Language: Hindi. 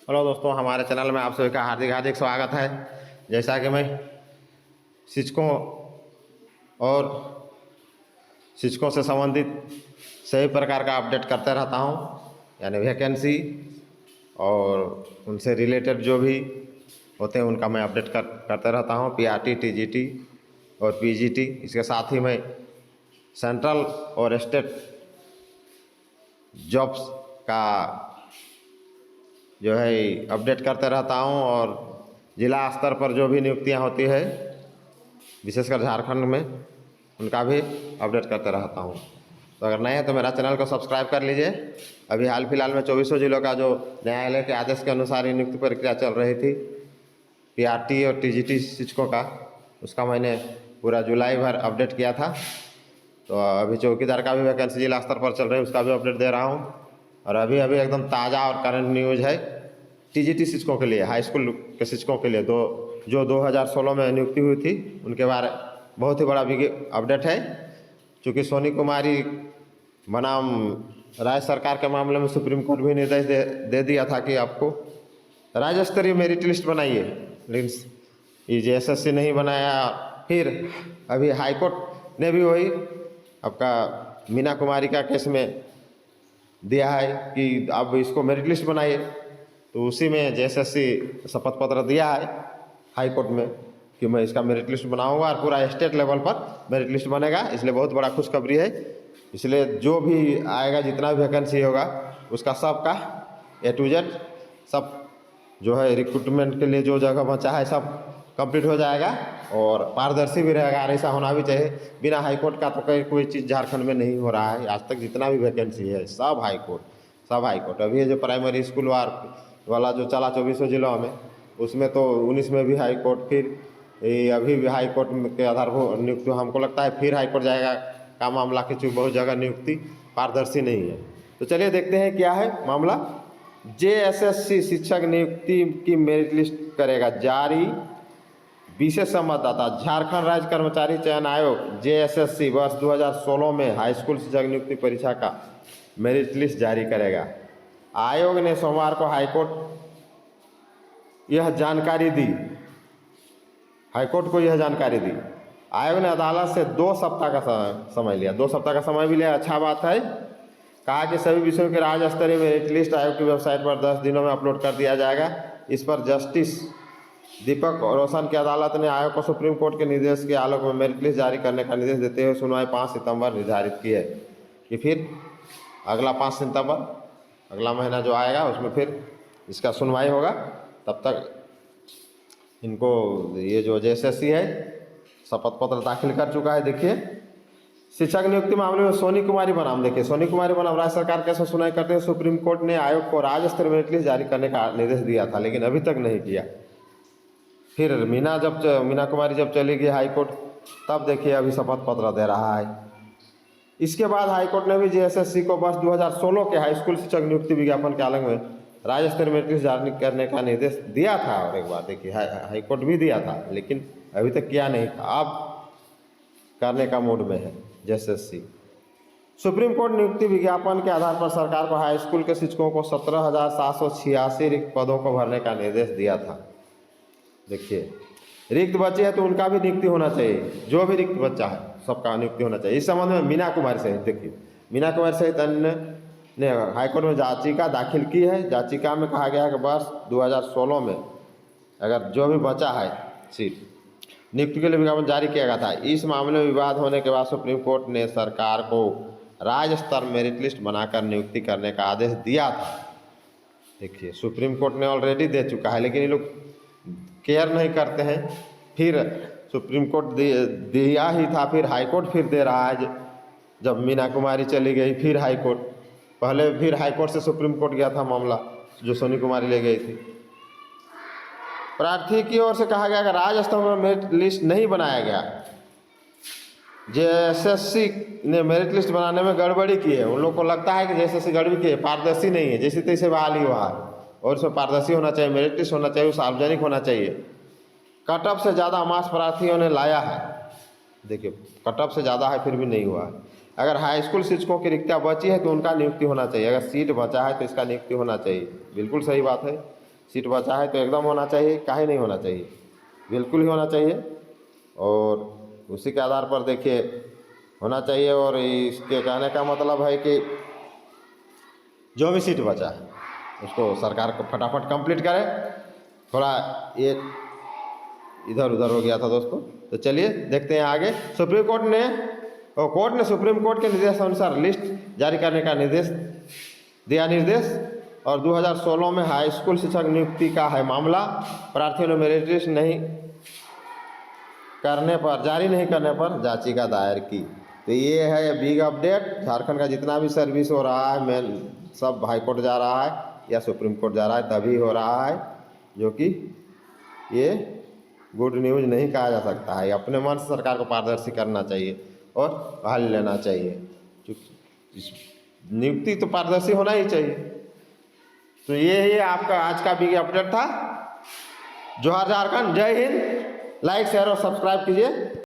हेलो दोस्तों, हमारे चैनल में आप सभी का हार्दिक हार्दिक स्वागत है। जैसा कि मैं शिक्षकों और शिक्षकों से संबंधित सभी प्रकार का अपडेट करते रहता हूं, यानी वैकेंसी और उनसे रिलेटेड जो भी होते हैं उनका मैं अपडेट करते रहता हूं। पीआरटी, टीजीटी और पीजीटी। इसके साथ ही मैं सेंट्रल और स्टेट जॉब्स का जो है अपडेट करते रहता हूं, और जिला स्तर पर जो भी नियुक्तियां होती है विशेषकर झारखंड में, उनका भी अपडेट करते रहता हूं। तो अगर नए हैं तो मेरा चैनल को सब्सक्राइब कर लीजिए। अभी हाल फिलहाल में 24 जिलों का जो न्यायालय के आदेश के अनुसार ही नियुक्ति प्रक्रिया चल रही थी पीआरटी और टीजीटी शिक्षकों का, उसका मैंने पूरा जुलाई भर अपडेट किया था। तो अभी चौकीदार का भी वैकेंसी जिला स्तर पर चल रही है, उसका भी अपडेट दे रहा हूँ। और अभी अभी एकदम ताज़ा और करंट न्यूज़ है टीजीटी शिक्षकों के लिए, हाई स्कूल के शिक्षकों के लिए, जो 2016 में नियुक्ति हुई थी उनके बारे बहुत ही बड़ा अपडेट है। चूँकि सोनी कुमारी बनाम राज्य सरकार के मामले में सुप्रीम कोर्ट भी निर्देश दे दिया था कि आपको राज्य स्तरीय मेरिट लिस्ट बनाइए, लेकिन ये JSSC नहीं बनाया। फिर अभी हाई कोर्ट ने भी वही आपका मीना कुमारी का केस में दिया है कि आप इसको मेरिट लिस्ट बनाइए। तो उसी में JSSC शपथ पत्र दिया है हाई कोर्ट में कि मैं इसका मेरिट लिस्ट बनाऊंगा और पूरा स्टेट लेवल पर मेरिट लिस्ट बनेगा। इसलिए बहुत बड़ा खुशखबरी है। इसलिए जो भी आएगा, जितना भी वैकेंसी होगा, उसका सबका A to Z सब जो है रिक्रूटमेंट के लिए जो जगह बचा है सब कंप्लीट हो जाएगा और पारदर्शी भी रहेगा। और ऐसा होना भी चाहिए। बिना हाई कोर्ट का तो कोई चीज़ झारखंड में नहीं हो रहा है। आज तक जितना भी वैकेंसी है सब हाई कोर्ट। अभी ये जो प्राइमरी स्कूल वाला जो चला 24 जिलों में, उसमें तो 19 में भी हाई कोर्ट, फिर अभी भी हाई कोर्ट के आधार पर नियुक्ति, हमको लगता है फिर हाई कोर्ट जाएगा का मामला कि चूँकि बहुत जगह नियुक्ति पारदर्शी नहीं है। तो चलिए देखते हैं क्या है मामला। JSSC शिक्षक नियुक्ति की मेरिट लिस्ट करेगा जारी। विशेष संवाददाता, झारखंड राज्य कर्मचारी चयन आयोग JSSC वर्ष 2016 में हाई स्कूल शिक्षक नियुक्ति परीक्षा का मेरिट लिस्ट जारी करेगा। आयोग ने सोमवार को हाईकोर्ट यह जानकारी दी। हाईकोर्ट को यह जानकारी दी। आयोग ने अदालत से 2 सप्ताह का समय लिया। 2 सप्ताह का समय भी लिया, अच्छा बात है। कहा कि सभी विषयों के राज्य स्तरीय मेरिट लिस्ट आयोग की वेबसाइट पर 10 दिनों में अपलोड कर दिया जाएगा। इस पर जस्टिस दीपक रोशन की अदालत ने आयोग को सुप्रीम कोर्ट के निर्देश के आलोक में मेरिट लिस्ट जारी करने का निर्देश देते हुए सुनवाई 5 सितंबर निर्धारित की है कि फिर अगला 5 सितंबर, अगला महीना जो आएगा उसमें फिर इसका सुनवाई होगा। तब तक इनको ये जो JSSC है शपथ पत्र दाखिल कर चुका है। देखिए, शिक्षक नियुक्ति मामले में सोनी कुमारी बनाम, देखिए सोनी कुमारी बनाम राज्य सरकार के सुनवाई करते हुए सुप्रीम कोर्ट ने आयोग को राज्य स्तरीय मेरिट लिस्ट जारी करने का निर्देश दिया था, लेकिन अभी तक नहीं किया। फिर मीना कुमारी जब चली गई हाई कोर्ट, तब देखिए अभी शपथ पत्र दे रहा है। इसके बाद हाईकोर्ट ने भी JSSC को वर्ष 2016 के हाई स्कूल शिक्षक नियुक्ति विज्ञापन के आलोक में राज्य स्तरीय मेरिट लिस्ट जारी करने का निर्देश दिया था। और एक बार देखिए, हाईकोर्ट भी दिया था, लेकिन अभी तक किया नहीं था। अब करने का मूड में है JSSC। सुप्रीम कोर्ट नियुक्ति विज्ञापन के आधार पर सरकार को हाई स्कूल के शिक्षकों को 17,786 रिक्त पदों को भरने का निर्देश दिया था। देखिए, रिक्त बचे हैं तो उनका भी नियुक्ति होना चाहिए। जो भी रिक्त बच्चा है सबका नियुक्ति होना चाहिए। इस संबंध में मीना कुमारी सहित, देखिए मीना कुमारी सहित अन्य ने हाईकोर्ट में याचिका दाखिल की है। याचिका में कहा गया है कि वर्ष 2016 में अगर जो भी बचा है सीट, नियुक्ति के लिए विज्ञापन जारी किया गया था। इस मामले में विवाद होने के बाद सुप्रीम कोर्ट ने सरकार को राज्य स्तर मेरिट लिस्ट बनाकर नियुक्ति करने का आदेश दिया था। देखिए, सुप्रीम कोर्ट ने ऑलरेडी दे चुका है, लेकिन ये लोग केयर नहीं करते हैं। फिर सुप्रीम कोर्ट दिया ही था, फिर हाई कोर्ट फिर दे रहा है। जब मीना कुमारी चली गई, फिर हाई कोर्ट, पहले फिर हाई कोर्ट से सुप्रीम कोर्ट गया था मामला जो सोनी कुमारी ले गई थी। प्रार्थी की ओर से कहा गया कि राज्य स्तर पर मेरिट लिस्ट नहीं बनाया गया। JSSC ने मेरिट लिस्ट बनाने में गड़बड़ी की है। उन लोग को लगता है कि JSSC गड़बड़ी की है, पारदर्शी नहीं है, जैसे तैसे बहाल ही हुआ है। और उसमें पारदर्शी होना चाहिए, मेरिट लिस्ट होना चाहिए, सार्वजनिक होना चाहिए। कट ऑफ से ज़्यादा मार्क्स प्रार्थियों ने लाया है। देखिए, कट ऑफ से ज़्यादा है फिर भी नहीं हुआ है। अगर हाई स्कूल शिक्षकों की रिक्तियाँ बची है तो उनका नियुक्ति होना चाहिए। अगर सीट बचा है तो इसका नियुक्ति होना चाहिए। बिल्कुल सही बात है। सीट बचा है तो एकदम होना चाहिए, काहे नहीं होना चाहिए, बिल्कुल ही होना चाहिए। और उसी के आधार पर देखिए होना चाहिए। और इसके कहने का मतलब है कि जो भी सीट बचा है उसको सरकार को फटाफट कंप्लीट करे। थोड़ा ये इधर उधर हो गया था दोस्तों, तो चलिए देखते हैं आगे। सुप्रीम कोर्ट ने सुप्रीम कोर्ट के निर्देशानुसार लिस्ट जारी करने का निर्देश और 2016 में हाई स्कूल शिक्षक नियुक्ति का है मामला। प्रार्थियों ने मेरिट लिस्ट जारी नहीं करने पर याचिका दायर की। तो ये है बिग अपडेट। झारखंड का जितना भी सर्विस हो रहा है मेन सब हाई कोर्ट जा रहा है या सुप्रीम कोर्ट जा रहा है, तभी हो रहा है, जो कि ये गुड न्यूज़ नहीं कहा जा सकता है। अपने मन से सरकार को पारदर्शी करना चाहिए और हल लेना चाहिए। नियुक्ति तो पारदर्शी होना ही चाहिए। तो ये ही आपका आज का बिग अपडेट था। जोहार झारखंड, जय हिंद। लाइक शेयर और सब्सक्राइब कीजिए।